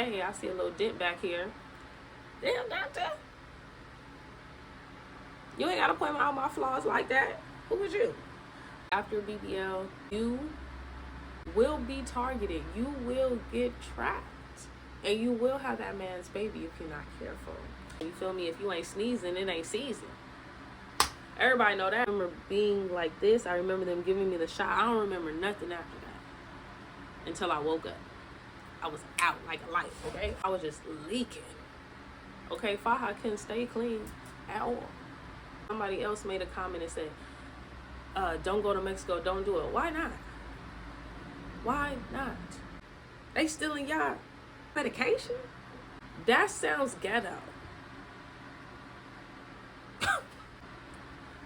hey, I see a little dent back here. Damn, doctor. You ain't got to point out my flaws like that. Who was you? After BBL, you will be targeted. You will get trapped. And you will have that man's baby if you're not careful. You feel me? If you ain't sneezing, it ain't season. Everybody know that. I remember being like this. I remember them giving me the shot. I don't remember nothing after that until I woke up. I was out like a light, okay? I was just leaking. Okay, Faha couldn't stay clean at all. Somebody else made a comment and said, don't go to Mexico, don't do it. Why not? Why not? They stealing y'all medication? That sounds ghetto.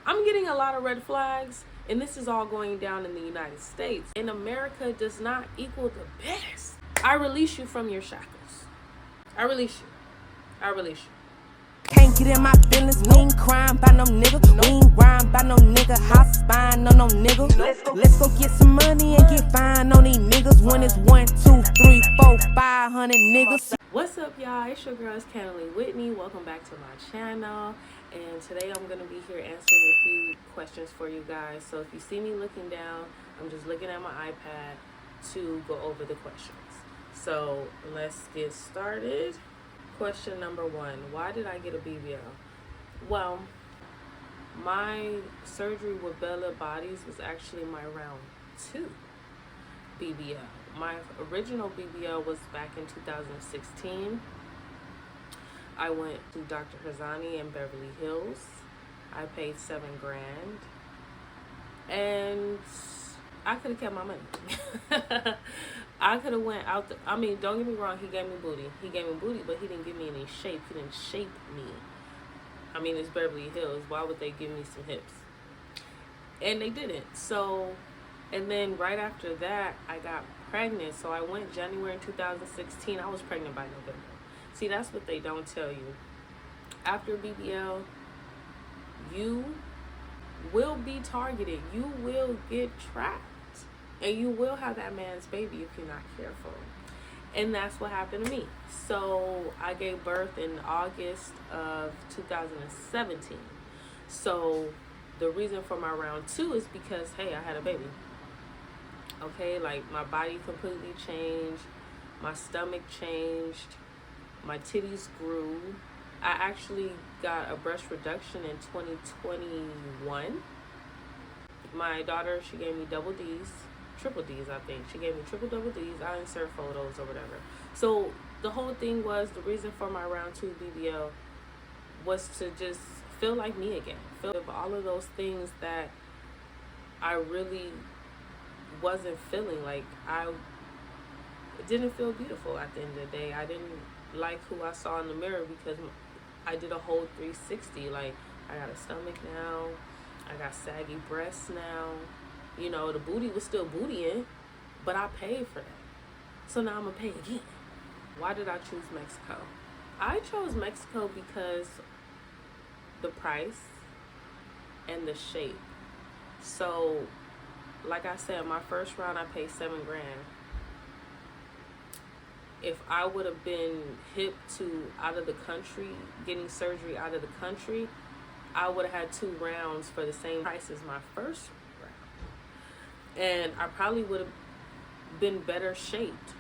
I'm getting a lot of red flags, and this is all going down in the United States. And America does not equal the best. I release you from your shackles. I release you. I release you. Can't get in my feelings, we ain't crying by no nigga. We ain't rhyme by no nigga, hot spine on no nigga. Let's go get some money and get fine on these niggas. When it's 1, 2, 3, 4, 500 niggas. What's up, y'all? It's your girl, Kennelie Whitney. Welcome back to my channel. And today I'm going to be here answering a few questions for you guys. So if you see me looking down, I'm just looking at my iPad to go over the questions. So let's get started. Question number 1, why did I get a BBL? Well, my surgery with BellaBodiez was actually my round 2 BBL. My original BBL was back in 2016. I went to Dr. Hazani in Beverly Hills. I paid $7 grand. And I could have kept my money. I could have went out. I mean, don't get me wrong. He gave me booty. But he didn't give me any shape. He didn't shape me. I mean, it's Beverly Hills. Why would they give me some hips? And they didn't. So, and then right after that, I got pregnant. So I went January 2016. I was pregnant by November. See, that's what they don't tell you. After BBL, you will be targeted. You will get trapped. And you will have that man's baby if you're not careful. And that's what happened to me. So I gave birth in August of 2017. So the reason for my round 2 is because, hey, I had a baby. Okay, like my body completely changed. My stomach changed. My titties grew. I actually got a breast reduction in 2021. My daughter, she gave me double D's. Triple D's, I think. She gave me double D's. I insert photos or whatever. So the whole thing was, the reason for my round 2 BBL was to just feel like me again. Feel all of those things that I really wasn't feeling. Like, I didn't feel beautiful at the end of the day. I didn't like who I saw in the mirror because I did a whole 360. Like, I got a stomach now. I got saggy breasts now. You know, the booty was still bootying, but I paid for that. So now I'm going to pay again. Why did I choose Mexico? I chose Mexico because the price and the shape. So, like I said, my first round I paid $7 grand. If I would have been hip to out of the country, getting surgery out of the country, I would have had 2 rounds for the same price as my first round. And I probably would have been better shaped,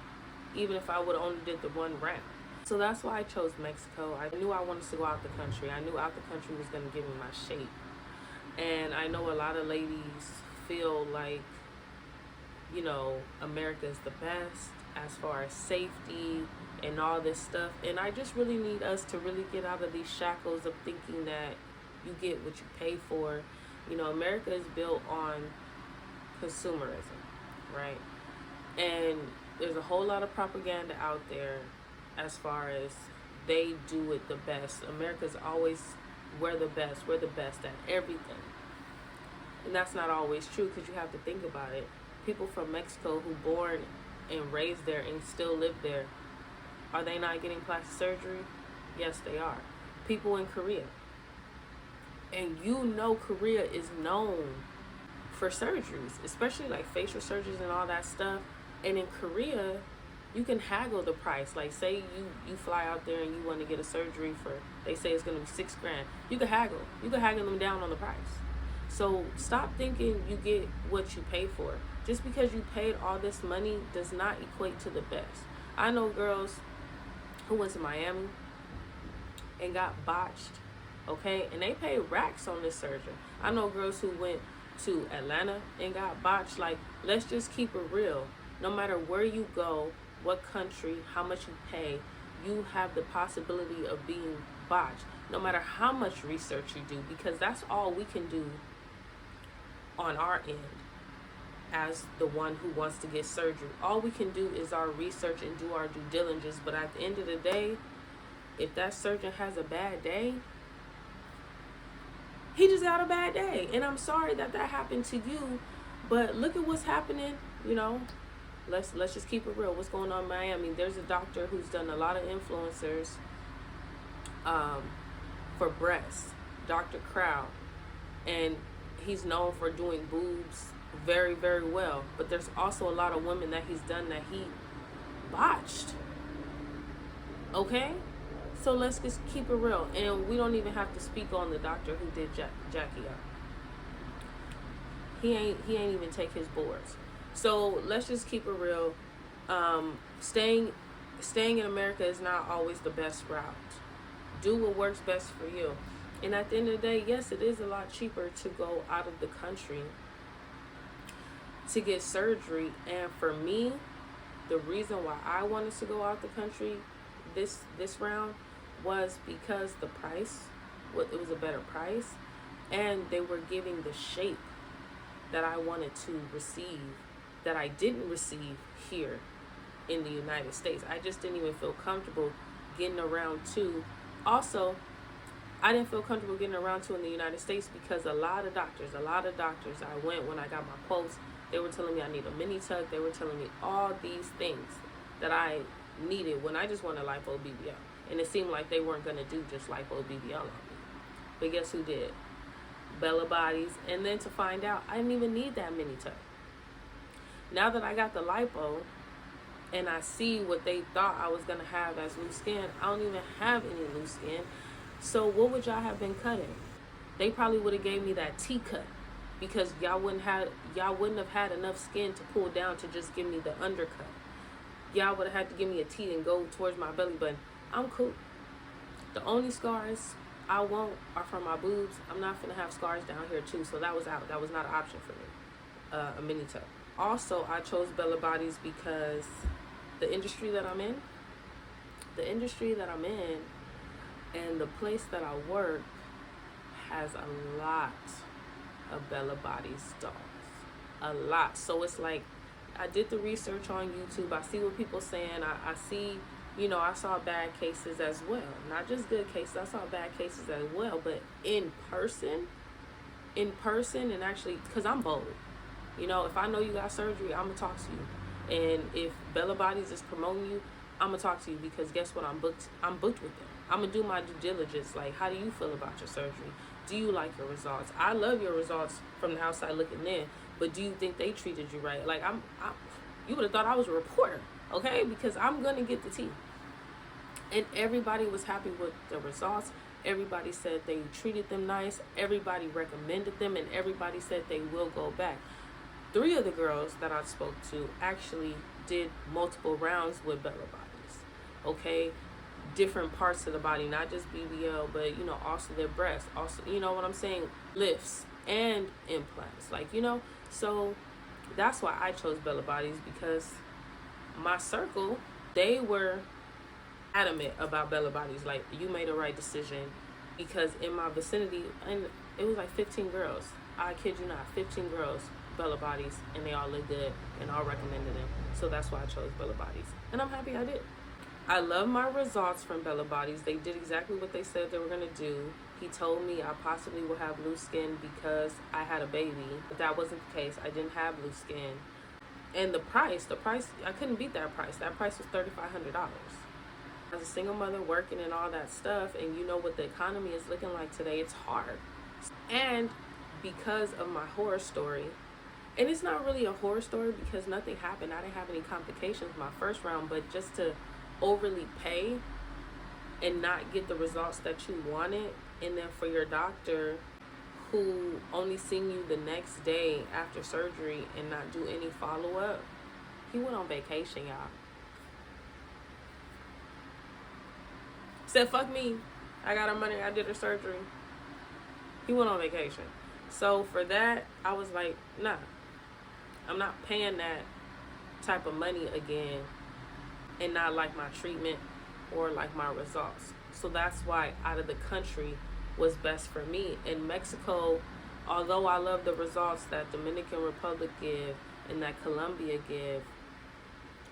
even if I would have only did the 1 round. So that's why I chose Mexico. I knew I wanted to go out the country. I knew out the country was going to give me my shape. And I know a lot of ladies feel like, you know, America is the best as far as safety and all this stuff. And I just really need us to really get out of these shackles of thinking that you get what you pay for. You know, America is built on consumerism, right? And there's a whole lot of propaganda out there as far as they do it the best. America's always, we're the best at everything. And that's not always true, because you have to think about it. People from Mexico who born and raised there and still live there, are they not getting plastic surgery? Yes, they are. People in Korea. And you know Korea is known for surgeries, especially like facial surgeries and all that stuff. And in Korea, you can haggle the price. Like, say you fly out there and you want to get a surgery for, they say it's going to be $6,000. You can haggle them down on the price. So stop thinking you get what you pay for. Just because you paid all this money does not equate to the best. I know girls who went to Miami and got botched, okay, and they paid racks on this surgery. I know girls who went to Atlanta and got botched. Like, let's just keep it real. No matter where you go, what country, how much you pay, you have the possibility of being botched, no matter how much research you do, because that's all we can do on our end as the one who wants to get surgery. All we can do is our research and do our due diligence. But at the end of the day, if that surgeon has a bad day, he just got a bad day. And I'm sorry that happened to you, but look at what's happening, you know. Let's just keep it real. What's going on in Miami? There's a doctor who's done a lot of influencers for breasts, Dr. Crow, and he's known for doing boobs very, very well. But there's also a lot of women that he's done that he botched. Okay? So let's just keep it real. And we don't even have to speak on the doctor who did Jackie up. He ain't even take his boards. So let's just keep it real. Staying in America is not always the best route. Do what works best for you. And at the end of the day, yes, it is a lot cheaper to go out of the country to get surgery. And for me, the reason why I wanted to go out the country this round was because the price, it was a better price, and they were giving the shape that I wanted to receive that I didn't receive here in the United States. I just didn't even feel comfortable getting around to. Also, I didn't feel comfortable getting around to in the United States because a lot of doctors I went when I got my quotes, they were telling me I need a mini tuck. They were telling me all these things that I needed when I just wanted lipo BBL. And it seemed like they weren't going to do just lipo BBL on me. But guess who did? BellaBodiez. And then to find out, I didn't even need that mini tuck. Now that I got the lipo and I see what they thought I was going to have as loose skin, I don't even have any loose skin. So what would y'all have been cutting? They probably would have gave me that T cut because y'all wouldn't have had enough skin to pull down to just give me the undercut. Y'all would have had to give me a T and go towards my belly button. I'm cool. The only scars I want are from my boobs. I'm not gonna have scars down here too, so that was out. That was not an option for me. A mini tuck. Also, I chose BellaBodiez because the industry that I'm in, and the place that I work has a lot of BellaBodiez dolls. A lot. So it's like, I did the research on YouTube. I see what people saying. I see, I saw bad cases as well. Not just good cases. I saw bad cases as well. But in person, and actually, because I'm bold. If I know you got surgery, I'm going to talk to you. And if BellaBodiez is promoting you, I'm going to talk to you because guess what? I'm booked with them. I'm going to do my due diligence. Like, how do you feel about your surgery? Do you like your results? I love your results from the outside looking in, but do you think they treated you right? Like, you would have thought I was a reporter, okay? Because I'm going to get the tea. And everybody was happy with the results. Everybody said they treated them nice. Everybody recommended them, and everybody said they will go back. 3 of the girls that I spoke to actually did multiple rounds with BellaBodiez, okay? Different parts of the body, not just BBL, but, also their breasts, also, what I'm saying, lifts and implants, so that's why I chose BellaBodiez, because my circle, they were adamant about BellaBodiez, like, you made the right decision, because in my vicinity, and it was like 15 girls, I kid you not, 15 girls, BellaBodiez, and they all look good, and all recommended them, so that's why I chose BellaBodiez, and I'm happy I did. I love my results from BellaBodiez. They did exactly what they said they were going to do. He told me I possibly will have loose skin because I had a baby. But that wasn't the case. I didn't have loose skin. And the price, I couldn't beat that price. That price was $3,500. As a single mother working and all that stuff, and you know what the economy is looking like today, it's hard. And because of my horror story And it's not really a horror story because nothing happened. I didn't have any complications my first round, but just to overly pay and not get the results that you wanted, and then for your doctor who only seen you the next day after surgery and not do any follow-up, he went on vacation, y'all. Said, fuck me, I got her money, I did her surgery. He went on vacation. So for that, I was like, nah, I'm not paying that type of money again and not like my treatment or like my results. So that's why out of the country was best for me. In Mexico, although I love the results that Dominican Republic give and that Colombia give,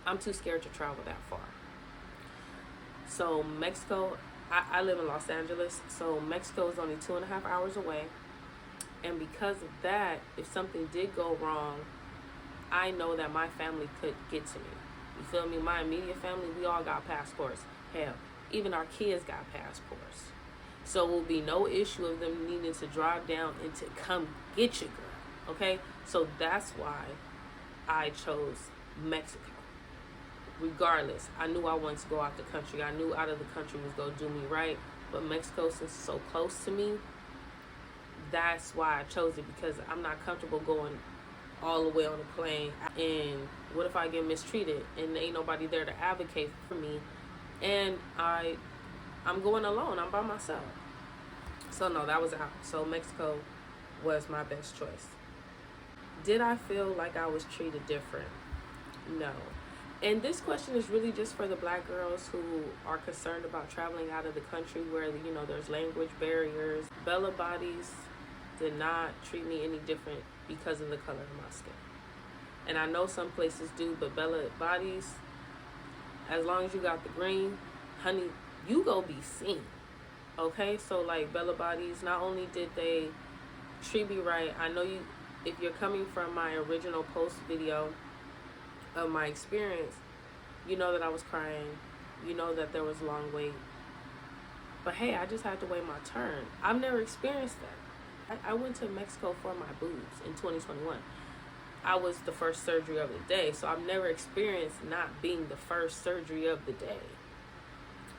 I'm too scared to travel that far. So Mexico, I live in Los Angeles, so Mexico is only 2.5 hours away. And because of that, if something did go wrong, I know that my family could get to me. You feel me? My immediate family, we all got passports. Hell, even our kids got passports. So it will be no issue of them needing to drive down and to come get you, girl. Okay? So that's why I chose Mexico. Regardless, I knew I wanted to go out the country. I knew out of the country was going to do me right. But Mexico, since it's so close to me, that's why I chose it, because I'm not comfortable going all the way on a plane. And what if I get mistreated and ain't nobody there to advocate for me? And I'm going alone. I'm by myself. So no, that was out. So Mexico was my best choice. Did I feel like I was treated different? No. And this question is really just for the black girls who are concerned about traveling out of the country where, you know, there's language barriers. BellaBodiez did not treat me any different because of the color of my skin. And I know some places do, but BellaBodiez, as long as you got the green, honey, you go be seen. Okay? So like BellaBodiez, not only did they treat me right, I know you, if you're coming from my original post video of my experience, you know that I was crying, you know that there was a long wait, but hey, I just had to wait my turn. I've never experienced that. I went to Mexico for my boobs in 2021. I was the first surgery of the day, so I've never experienced not being the first surgery of the day,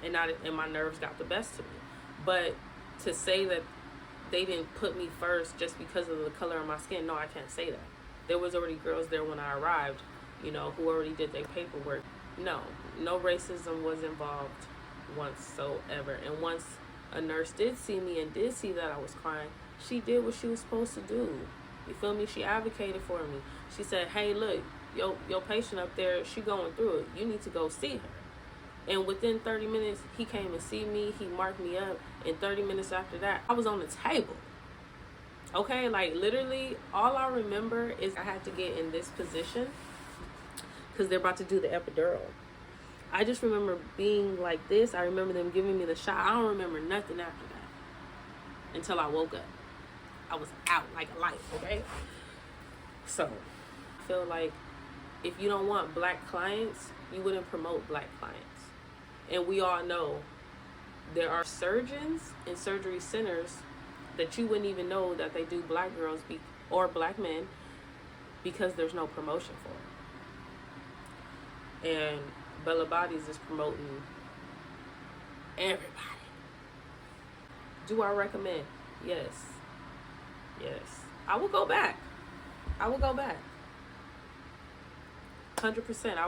and my nerves got the best of me. But to say that they didn't put me first just because of the color of my skin, no, I can't say that. There was already girls there when I arrived, you know, who already did their paperwork. No racism was involved whatsoever. And once a nurse did see me and did see that I was crying, she did what she was supposed to do. You feel me? She advocated for me. She said, hey, look, your patient up there, she going through it. You need to go see her. And within 30 minutes, he came and see me. He marked me up. And 30 minutes after that, I was on the table. Okay, like literally, all I remember is I had to get in this position because they're about to do the epidural. I just remember being like this. I remember them giving me the shot. I don't remember nothing after that until I woke up. I was out like a light, okay? So, I feel like if you don't want black clients, you wouldn't promote black clients. And we all know there are surgeons and surgery centers that you wouldn't even know that they do black girls or black men because there's no promotion for it. And BellaBodiez is promoting everybody. Do I recommend? Yes. I will go back. 100%. I will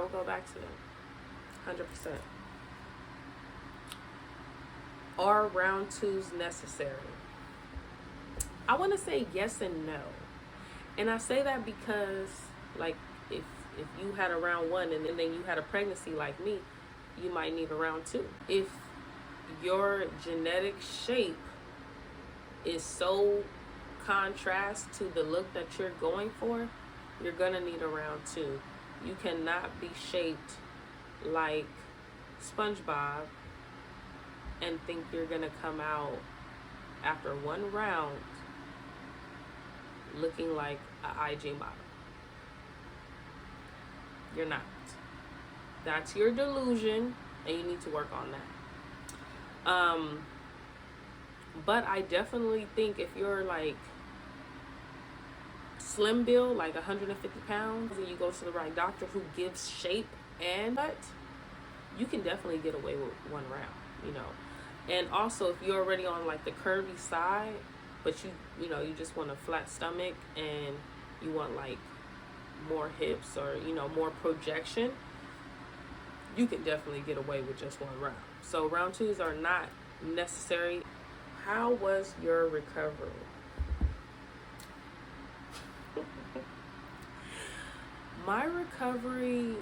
go back to them. 100%. Are round 2s necessary? I want to say yes and no. And I say that because, like, if you had a round 1 and then you had a pregnancy like me, you might need a round 2. If your genetic shape is so contrast to the look that you're going for, you're gonna need a round 2. You cannot be shaped like SpongeBob and think you're gonna come out after 1 round looking like an IG model. You're not. That's your delusion, and you need to work on that. But I definitely think if you're like slim build, like 150 pounds, and you go to the right doctor who gives shape and cut, you can definitely get away with 1 round, you know. And also, if you're already on like the curvy side, but you know, you just want a flat stomach and you want like more hips or, you know, more projection, you can definitely get away with just 1 round. So round 2s are not necessary. How was your recovery? My recovery,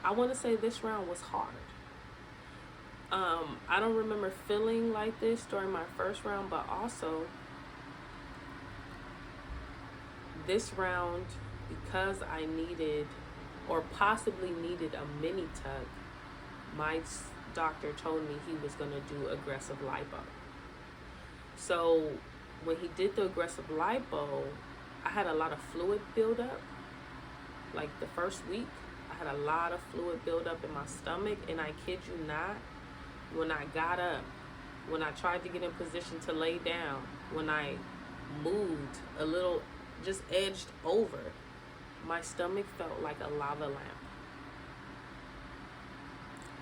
I want to say this round was hard. I don't remember feeling like this during my first round, but also this round, because I needed or possibly needed a mini tuck, my doctor told me he was going to do aggressive lipo. So when he did the aggressive lipo, I had a lot of fluid buildup. Like the first week, I had a lot of fluid buildup in my stomach, and I kid you not, when I got up, when I tried to get in position to lay down, when I moved a little, just edged over, my stomach felt like a lava lamp.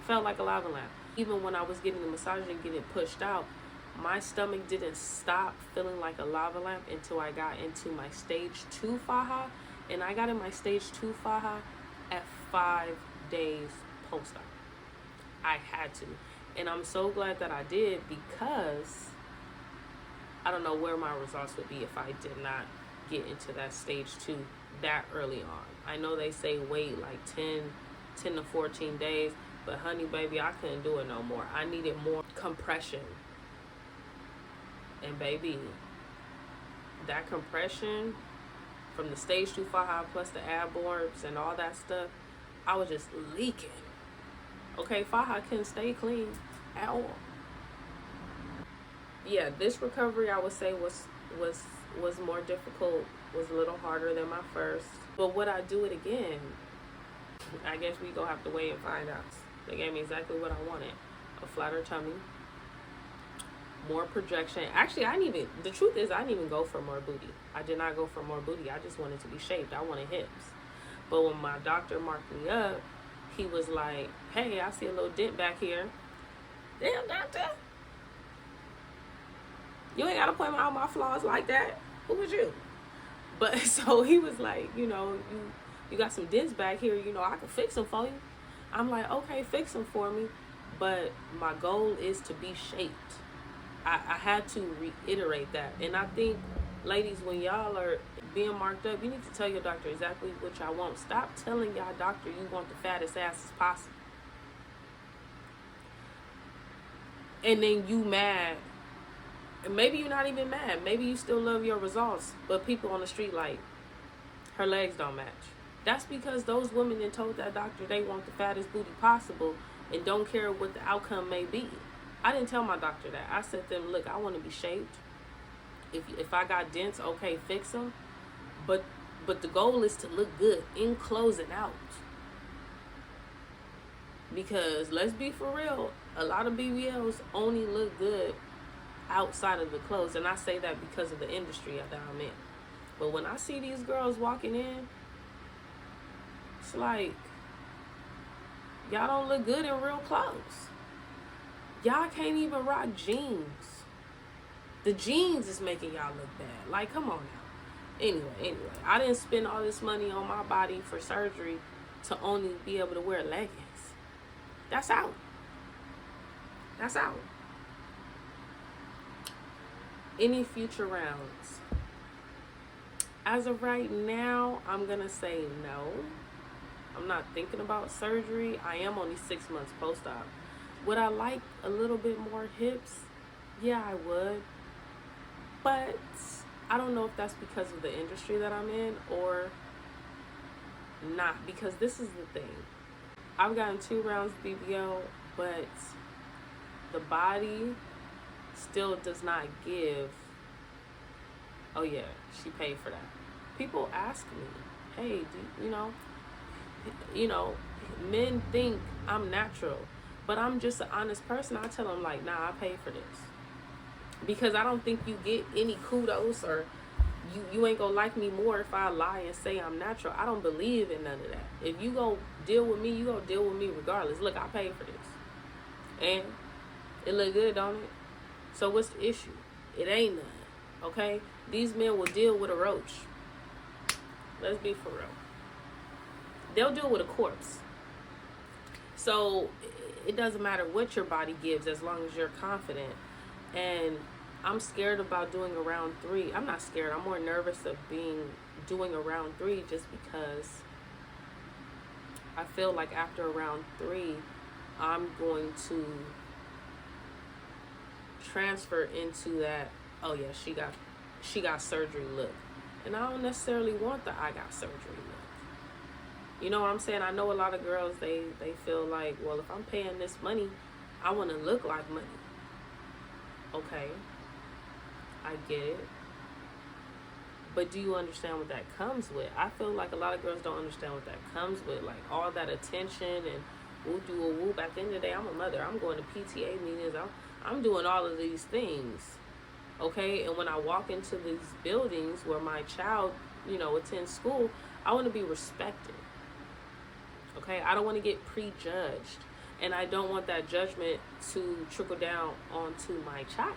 Felt like a lava lamp. Even when I was getting the massage and getting it pushed out, my stomach didn't stop feeling like a lava lamp until I got into my stage 2 faja. And I got in my stage 2 faja at 5 days post-op. I had to. And I'm so glad that I did, because I don't know where my results would be if I did not get into that stage 2 that early on. I know they say wait like 10 to 14 days, but honey baby, I couldn't do it no more. I needed more compression. And baby, that compression from the stage 2 faja plus the ab orbs and all that stuff, I was just leaking. Okay, faja couldn't stay clean at all. Yeah, this recovery I would say was more difficult, was a little harder than my first. But would I do it again? I guess we gonna have to wait and find out. They gave me exactly what I wanted. A flatter tummy, more projection. Actually, the truth is I didn't even go for more booty. I did not go for more booty. I just wanted to be shaped. I wanted hips. But when my doctor marked me up, he was like, hey, I see a little dent back here. Damn, doctor. You ain't got to point out my flaws like that. Who was you? But so he was like, you know, you got some dents back here. You know, I can fix them for you. I'm like, okay, fix them for me. But my goal is to be shaped. I had to reiterate that. And I think, ladies, when y'all are being marked up, you need to tell your doctor exactly what y'all want. Stop telling y'all doctor you want the fattest ass as possible. And then you mad. And maybe you're not even mad. Maybe you still love your results. But people on the street like, her legs don't match. That's because those women then told that doctor they want the fattest booty possible and don't care what the outcome may be. I didn't tell my doctor that. I said to them, look, I want to be shaped. If I got dents, okay, fix them. But the goal is to look good in clothes and out. Because let's be for real, a lot of BBLs only look good outside of the clothes. And I say that because of the industry that I'm in. But when I see these girls walking in, it's like, y'all don't look good in real clothes. Y'all can't even rock jeans. The jeans is making y'all look bad. Like, come on now. Anyway, I didn't spend all this money on my body for surgery to only be able to wear leggings. That's out. That's out. Any future rounds? As of right now, I'm going to say no. I'm not thinking about surgery. I am only 6 months post-op. Would I like a little bit more hips? Yeah, I would. But I don't know if that's because of the industry that I'm in or not. Because this is the thing. I've gotten 2 rounds of BBL, but the body still does not give. Oh yeah, she paid for that. People ask me, hey, you know, men think I'm natural, but I'm just an honest person. I tell them like, nah, I paid for this. Because I don't think you get any kudos or You ain't gonna like me more if I lie and say I'm natural. I don't believe in none of that. If you go deal with me, you gonna deal with me regardless. Look, I paid for this. And it look good, don't it? So what's the issue? It ain't none. Okay? These men will deal with a roach. Let's be for real. They'll deal with a corpse. So it doesn't matter what your body gives as long as you're confident. And I'm scared about doing a round 3. I'm not scared. I'm more nervous of doing a round 3 just because I feel like after round 3, I'm going to transfer into that, oh yeah, she got surgery look. And I don't necessarily want the I got surgery look. You know what I'm saying? I know a lot of girls, they feel like, well, if I'm paying this money, I want to look like money. Okay, I get it. But do you understand what that comes with? I feel like a lot of girls don't understand what that comes with. Like all that attention and woo-doo-woo-woo. At the end of the day, I'm a mother. I'm going to PTA meetings. I'm doing all of these things. Okay? And when I walk into these buildings where my child, attends school, I want to be respected. Okay? I don't want to get prejudged. And I don't want that judgment to trickle down onto my child.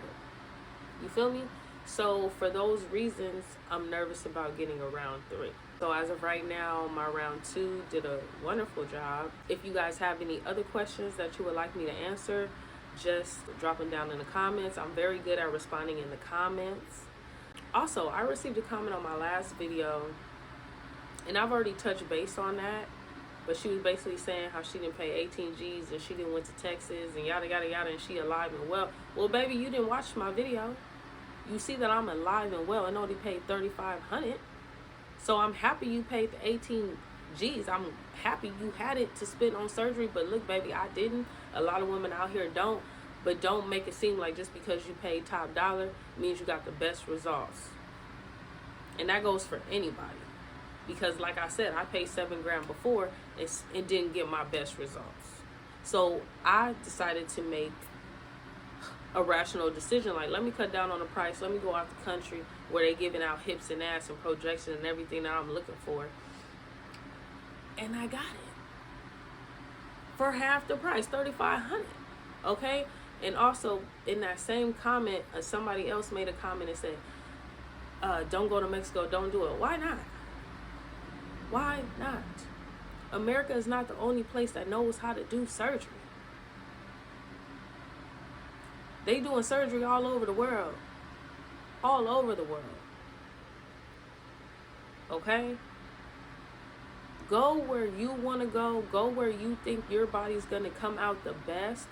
You feel me? So for those reasons, I'm nervous about getting a round 3. So as of right now, my round 2 did a wonderful job. If you guys have any other questions that you would like me to answer, just drop them down in the comments. I'm very good at responding in the comments. Also, I received a comment on my last video, and I've already touched base on that. But she was basically saying how she didn't pay 18 G's and she didn't went to Texas and yada, yada, yada, and she alive and well. Well, baby, you didn't watch my video. You see that I'm alive and well and only paid $3,500. So I'm happy you paid the 18 G's. I'm happy you had it to spend on surgery. But look, baby, I didn't. A lot of women out here don't. But don't make it seem like just because you paid top dollar means you got the best results. And that goes for anybody. Because like I said, I paid $7 grand before and didn't get my best results. So I decided to make a rational decision. Like, let me cut down on the price. Let me go out the country where they giving out hips and ass and projection and everything that I'm looking for. And I got it. For half the price, $3,500. Okay? And also, in that same comment, somebody else made a comment and said, don't go to Mexico, don't do it. Why not? Why not? America is not the only place that knows how to do surgery. They doing surgery all over the world. All over the world. Okay? Go where you want to go. Go where you think your body's going to come out the best.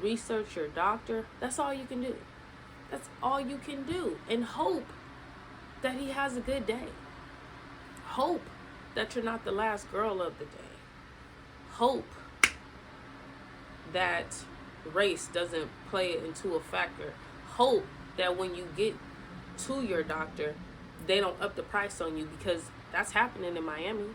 Research your doctor. That's all you can do. That's all you can do. And hope that he has a good day. Hope that you're not the last girl of the day. Hope that race doesn't play into a factor. Hope that when you get to your doctor, they don't up the price on you, because that's happening in Miami.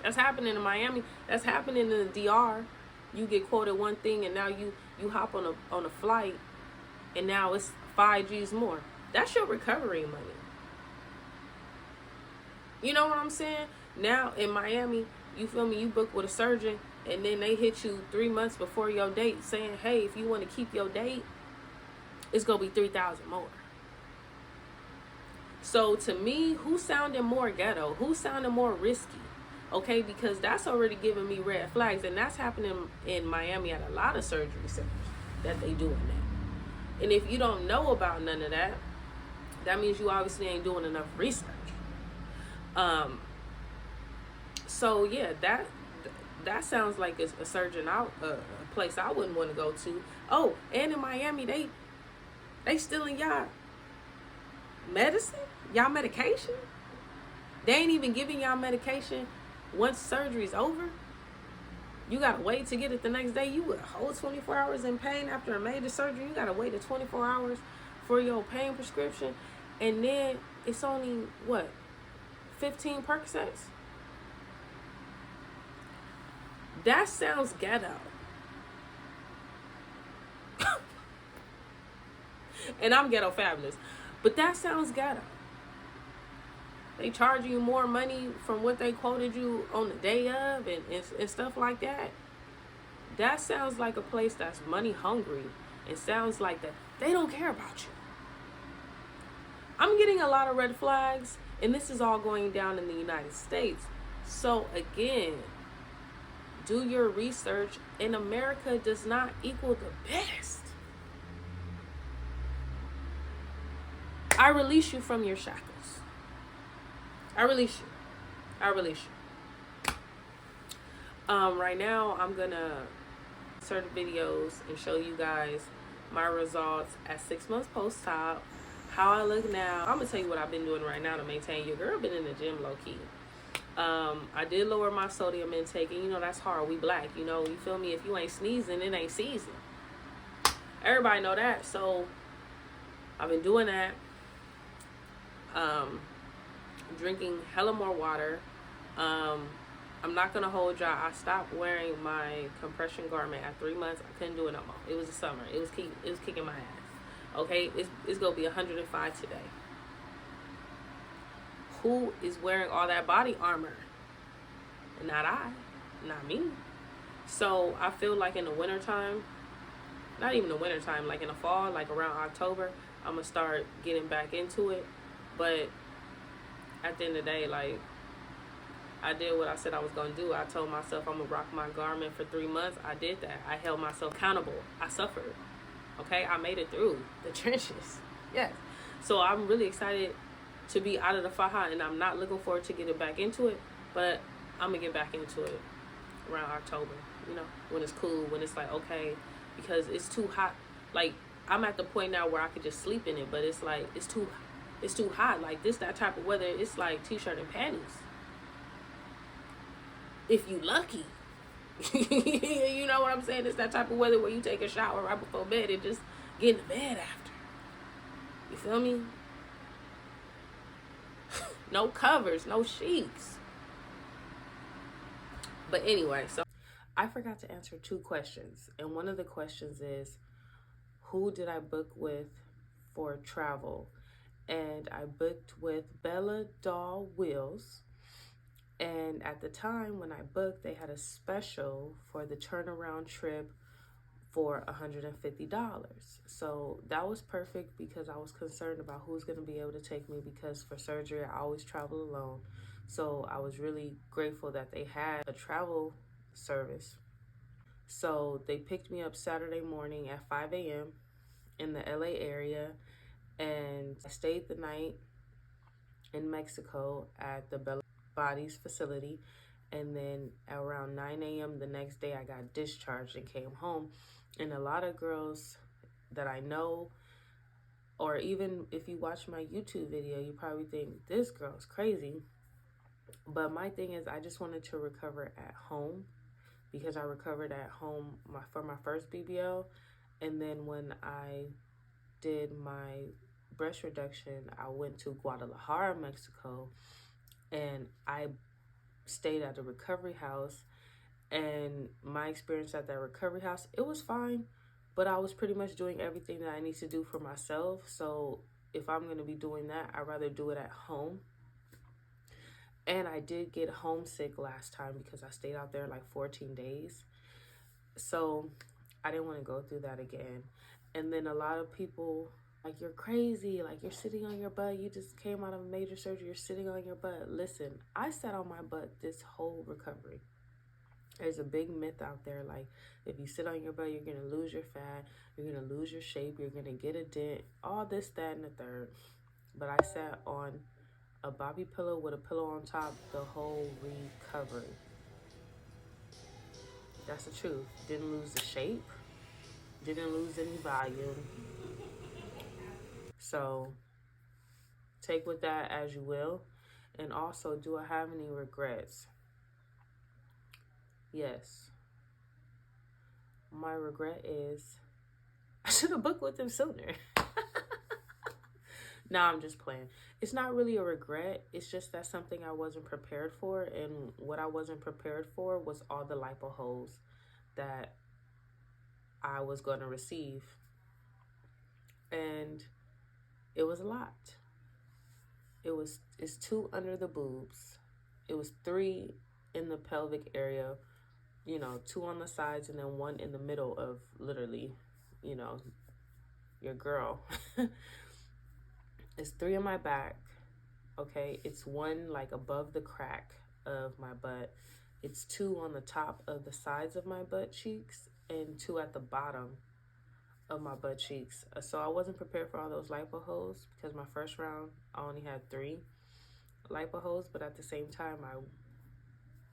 That's happening in Miami. That's happening in the DR. You get quoted one thing and now you hop on a flight and now it's 5 G's more. That's your recovery money. You know what I'm saying? Now in Miami, you feel me, you book with a surgeon and then they hit you 3 months before your date saying, hey, if you want to keep your date, it's going to be $3,000 more. So to me, who sounded more ghetto? Who sounded more risky? Okay, because that's already giving me red flags, and that's happening in Miami at a lot of surgery centers that they doing that. And if you don't know about none of that, that means you obviously ain't doing enough research. So yeah, that sounds like a surgeon out a place I wouldn't want to go to. Oh, and in Miami, they stealing y'all medicine, y'all medication. They ain't even giving y'all medication once surgery's over. You gotta wait to get it the next day. You would hold 24 hours in pain after a major surgery. You gotta wait 24 hours for your pain prescription, and then it's only what, 15 Percocets? That sounds ghetto. And I'm ghetto fabulous. But that sounds ghetto. They charge you more money from what they quoted you on the day of and stuff like that. That sounds like a place that's money hungry. It sounds like that they don't care about you. I'm getting a lot of red flags, and this is all going down in the United States. So again, do your research, and America does not equal the best. I release you from your shackles. I release you. Right now, I'm gonna insert videos and show you guys my results at 6 months post-op, how I look now. I'm gonna tell you what I've been doing right now to maintain. Your girl been in the gym low-key. I did lower my sodium intake, and that's hard. We black, you feel me? If you ain't sneezing, it ain't season. Everybody know that. So I've been doing that. Drinking hella more water. I'm not gonna hold y'all. I stopped wearing my compression garment at 3 months. I couldn't do it no more. It was the summer. It was kicking my ass. Okay, it's gonna be 105 today. Who is wearing all that body armor? Not I, not me. So I feel like in the wintertime, not even the wintertime, like in the fall, like around October, I'm gonna start getting back into it. But at the end of the day, like, I did what I said I was gonna do. I told myself I'm gonna rock my garment for 3 months. I did that. I held myself accountable. I suffered. Okay, I made it through the trenches. Yes. So I'm really excited to be out of the faja, and I'm not looking forward to getting back into it, but I'm gonna get back into it around October, when it's cool, when it's like, okay, because it's too hot. Like, I'm at the point now where I could just sleep in it, but it's like, it's too hot. Like, that type of weather, it's like t-shirt and panties. If you lucky. You know what I'm saying? It's that type of weather where you take a shower right before bed and just get into bed after. You feel me? No covers, no sheets. But anyway, so I forgot to answer 2 questions. And one of the questions is, who did I book with for travel? And I booked with BellaBodiez. And at the time when I booked, they had a special for the turnaround trip for $150. So that was perfect because I was concerned about who's going to be able to take me, because for surgery, I always travel alone. So I was really grateful that they had a travel service. So they picked me up Saturday morning at 5 a.m. in the LA area, and I stayed the night in Mexico at the BellaBodiez facility. And then around 9 a.m. the next day, I got discharged and came home. And a lot of girls that I know, or even if you watch my YouTube video, you probably think this girl's crazy. But my thing is, I just wanted to recover at home, because I recovered at home for my first BBL. And then when I did my breast reduction, I went to Guadalajara, Mexico, and I stayed at a recovery house. And my experience at that recovery house, it was fine, but I was pretty much doing everything that I need to do for myself. So if I'm going to be doing that, I'd rather do it at home. And I did get homesick last time because I stayed out there like 14 days. So I didn't want to go through that again. And then a lot of people, like, you're crazy, like, you're sitting on your butt, you just came out of a major surgery, you're sitting on your butt. Listen, I sat on my butt this whole recovery. There's a big myth out there, like, if you sit on your butt, you're going to lose your fat, you're going to lose your shape, you're going to get a dent, all this, that, and the third. But I sat on a bobby pillow with a pillow on top the whole recovery. That's the truth. Didn't lose the shape, didn't lose any volume. So take with that as you will. And also, do I have any regrets? Yes. My regret is I should have booked with them sooner. No, I'm just playing. It's not really a regret. It's just that something I wasn't prepared for. And what I wasn't prepared for was all the lipo holes that I was going to receive. And It was a lot. It's 2 under the boobs. It was 3 in the pelvic area, 2 on the sides, and then 1 in the middle of literally, your girl. It's 3 in my back. Okay, it's 1 like above the crack of my butt. It's 2 on the top of the sides of my butt cheeks and 2 at the bottom of my butt cheeks. So I wasn't prepared for all those lipo holes because my first round I only had 3 lipo holes, but at the same time I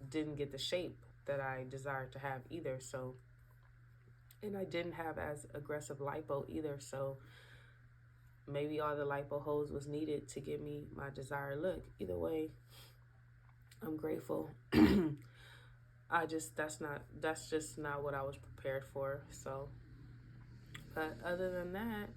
didn't get the shape that I desired to have either. So, and I didn't have as aggressive lipo either. So maybe all the lipo holes was needed to give me my desired look. Either way, I'm grateful. That's just not what I was prepared for. So, but other than that,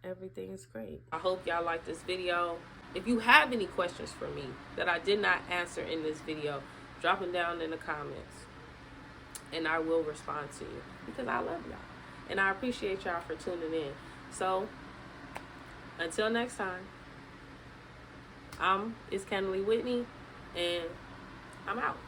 everything is great. I hope y'all like this video. If you have any questions for me that I did not answer in this video, drop them down in the comments and I will respond to you because I love y'all and I appreciate y'all for tuning in. So until next time, it's Kennelly Whitney and I'm out.